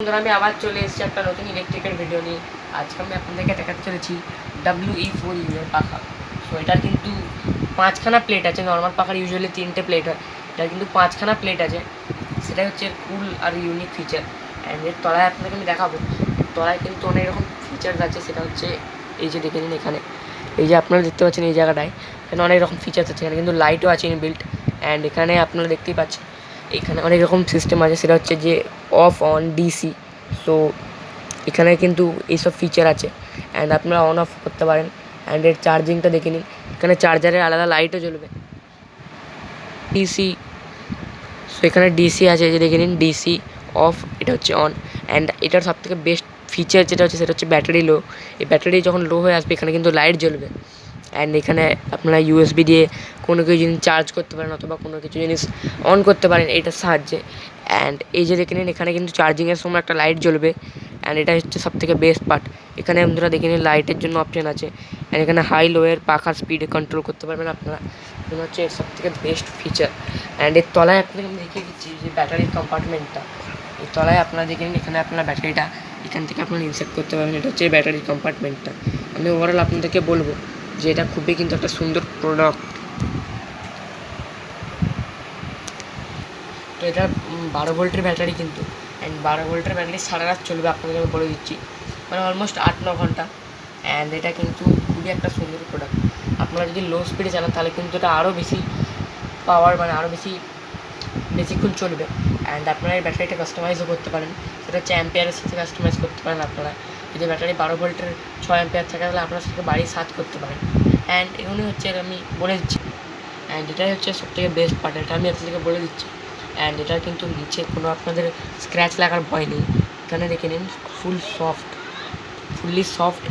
বন্ধুরা আমি আবার চলে এসেছি একটা নতুন ইলেকট্রিকের ভিডিও নিয়ে। আজকে আমি আপনাদেরকে দেখাতে চলেছি WE4U এর পাখা। সো এটার কিন্তু 5খানা প্লেট আছে। নর্মাল পাখার ইউজুয়ালি 3টে প্লেট হয়, এটার কিন্তু 5খানা প্লেট আছে। সেটাই হচ্ছে কুল আর ইউনিক ফিচার। অ্যান্ড এর তলায় আপনাকে আমি দেখাবো, তলায় কিন্তু অনেক রকম ফিচার্স আছে। সেটা হচ্ছে এই যে দেখে নিন, এখানে এই যে আপনারা দেখতে পাচ্ছেন এই জায়গাটায় এখানে অনেক রকম ফিচার্স আছে। এখানে কিন্তু লাইটও আছে ইনবিল্ট। অ্যান্ড এখানে আপনারা দেখতেই পাচ্ছেন এখানে অনেক রকম সিস্টেম আছে। সেটা হচ্ছে যে অফ অন ডিসি। সো এখানে কিন্তু এইসব ফিচার আছে অ্যান্ড আপনারা অন অফ করতে পারেন। অ্যান্ড এর চার্জিংটা দেখে নিন, এখানে চার্জারের আলাদা লাইটও জ্বলবে। ডিসি, সো এখানে ডিসি আছে, যে দেখে নিন ডিসি অফ, এটা হচ্ছে অন। অ্যান্ড এটার সবথেকে বেস্ট ফিচার যেটা হচ্ছে সেটা হচ্ছে ব্যাটারি লো। এই ব্যাটারি যখন লো হয়ে আসবে এখানে কিন্তু লাইট জ্বলবে। অ্যান্ড এখানে আপনারা ইউএসবি দিয়ে কোনো কিছু জিনিস চার্জ করতে পারেন অথবা কোনো কিছু জিনিস অন করতে পারেন এইটার সাহায্যে। অ্যান্ড এই যে দেখে নিন এখানে কিন্তু চার্জিংয়ের সময় একটা লাইট জ্বলবে। অ্যান্ড এটা হচ্ছে সবথেকে বেস্ট পার্ট। এখানে আপনারা দেখে নিন লাইটের জন্য অপশান আছে। অ্যান্ড এখানে হাই লোয়ের পাখার স্পিড কন্ট্রোল করতে পারবেন আপনারা। এগুলো হচ্ছে এর সবথেকে বেস্ট ফিচার। অ্যান্ড এর তলায় আপনাকে আমি দেখিয়ে দিচ্ছি যে ব্যাটারির কম্পার্টমেন্টটা। এই তলায় আপনারা দেখে নিন, এখানে আপনারা ব্যাটারিটা এখান থেকে আপনারা ইনসার্ট করতে পারবেন। এটা হচ্ছে ব্যাটারির কম্পার্টমেন্টটা। আমি ওভারঅল আপনাদেরকে বলবো যে এটা খুবই কিন্তু একটা সুন্দর প্রোডাক্ট। তো এটা 12 ভোল্টের ব্যাটারি কিন্তু। অ্যান্ড 12 ভোল্টের ব্যাটারি সারা রাত চলবে, আপনাদের আমি বলে দিচ্ছি, মানে অলমোস্ট 8-9 ঘন্টা। অ্যান্ড এটা কিন্তু খুবই একটা সুন্দর প্রোডাক্ট। আপনারা যদি লো স্পিডে চালান তাহলে কিন্তু এটা আরও বেশি পাওয়ার, মানে আরও বেশিক্ষণ চলবে। অ্যান্ড আপনারা এই ব্যাটারিটা কাস্টমাইজও করতে পারেন। সেটা হচ্ছে অ্যাম্পিয়ারের সাথে কাস্টমাইজ করতে পারেন আপনারা। যদি ব্যাটারি 12 ভোল্টের 6 অ্যাম্পিয়ার থাকে তাহলে আপনারা সেটাকে বাড়িয়ে 7 করতে পারেন। অ্যান্ড এগুলোই হচ্ছে আমি বলে দিচ্ছি। অ্যান্ড এটাই হচ্ছে সবথেকে বেস্ট পার্ট, এটা আমি আপনাদেরকে বলে দিচ্ছি। অ্যান্ড এটার কিন্তু নিচে কোনো আপনাদের স্ক্র্যাচ লাগার ভয় নেই। এখানে দেখে নিন ফুললি সফট।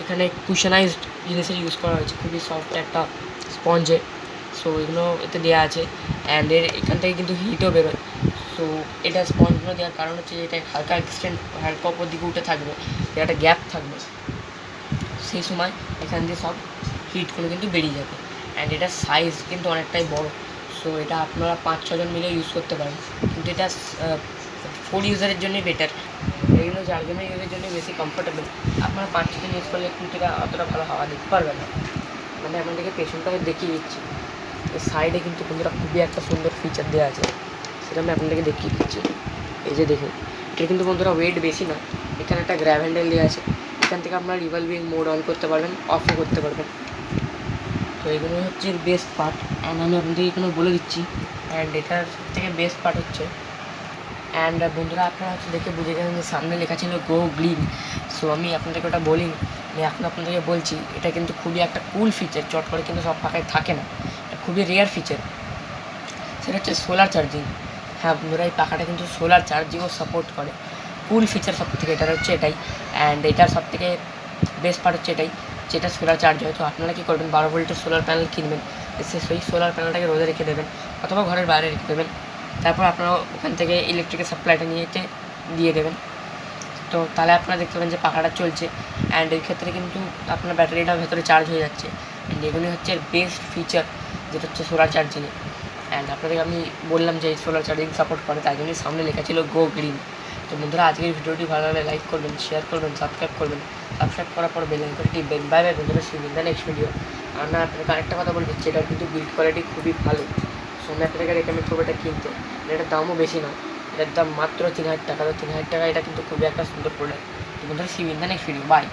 এখানে কুশনাইজড জিনিসের ইউজ করা হয়েছে, খুবই সফট একটা স্পঞ্জে। সো এগুলো এতে দেওয়া আছে। অ্যান্ড এখান থেকে কিন্তু হিটও বেরোয়। সো এটা স্পঞ্জগুলো দেওয়ার কারণ হচ্ছে যে এটা হালকা ওপর দিকে উঠে থাকবে, একটা গ্যাপ থাকবে, সেই সময় এখান দিয়ে সব হিটগুলো কিন্তু বেরিয়ে যাবে। অ্যান্ড এটার সাইজ কিন্তু অনেকটাই বড়। সো এটা আপনারা 5-6 জন মিলে ইউজ করতে পারেন। কিন্তু এটা 4 ইউজারের জন্যই বেটার। এগুলো 4 জনের ইউজের জন্য বেশি কমফোর্টেবল। আপনারা 5-6 জন ইউজ করলে কিন্তু এটা অতটা ভালো হাওয়া দিতে পারবে না। মানে আপনাদেরকে পেছনটা দেখিয়ে দিচ্ছি। এই সাইডে কিন্তু বন্ধুরা খুবই একটা সুন্দর ফিচার দেওয়া আছে, সেটা আমি আপনাদেরকে দেখিয়ে দিচ্ছি। এই যে দেখুন, এটা কিন্তু বন্ধুরা ওয়েট বেশি না। এখানে একটা গ্র্যাব হ্যান্ডেল দেওয়া আছে, এখান থেকে আপনারা রিভলভিং মোড অন করতে পারবেন, অফও করতে পারবেন। তো এগুলো হচ্ছে বেস্ট পার্ট। অ্যান্ড আমি আপনাদেরকে এখানে বলে দিচ্ছি। অ্যান্ড এটার থেকে বেস্ট পার্ট হচ্ছে, অ্যান্ড বন্ধুরা আপনারা হচ্ছে দেখে বুঝে গেছেন যে সামনে লেখা ছিল গো গ্রিন। সো আমি আপনাদেরকে ওটা বলিনি, আমি এখন আপনাদেরকে বলছি। এটা কিন্তু খুবই একটা কুল ফিচার, চট করে কিন্তু সব পাখায় থাকে না, এটা খুবই রেয়ার ফিচার। সেটা হচ্ছে সোলার চার্জিং। হ্যাঁ বন্ধুরা, এই পাখাটা কিন্তু সোলার চার্জিংও সাপোর্ট করে। কুল ফিচার সব থেকে এটার হচ্ছে এটাই। অ্যান্ড এটার সব থেকে বেস্ট পার্ট হচ্ছে এটাই, যেটা সোলার চার্জ হয়। তো আপনারা কী করবেন, 12 ভোল্টের সোলার প্যানেল কিনবেন, এসে সেই সোলার প্যানেলটাকে রোদে রেখে দেবেন অথবা ঘরের বাইরে রেখে দেবেন। তারপর আপনারা ওখান থেকে ইলেকট্রিকের সাপ্লাইটা নিয়ে দিয়ে দেবেন। তো তাহলে আপনারা দেখতে পাবেন যে পাখাটা চলছে। অ্যান্ড এই ক্ষেত্রে কিন্তু আপনার ব্যাটারিটাও ভেতরে চার্জ হয়ে যাচ্ছে। অ্যান্ড এগুলি হচ্ছে বেস্ট ফিচার, যেটা হচ্ছে সোলার চার্জিংয়ে। অ্যান্ড আপনাদেরকে আমি বললাম যে এই সোলার চার্জিং সাপোর্ট করে, তাই জন্যই সামনে লেখা ছিল গো গ্রিন। তো বন্ধুরা, আজকের ভিডিওটি ভালো লাগলে লাইক করবেন, শেয়ার করবেন, সাবস্ক্রাইব করবেন। সাবস্ক্রাইব করার পর বেল আইকনটি টিপবেন। বাই বাই বন্ধুরা, see in the next video. আর না, আপনাকে আরেকটা কথা বলে দিচ্ছি, এটার কিন্তু বিল্ড কোয়ালিটি খুবই ভালো। সো আমি আপনাদেরকে রেকমেন্ড করবো এটা কিনতে। এটার দামও বেশি না, এটার দাম মাত্র 3000 টাকা। তো 3000 টাকা এটা কিন্তু খুবই একটা সুন্দর প্রোডাক্ট। তো বন্ধুরা, see in the next video. By.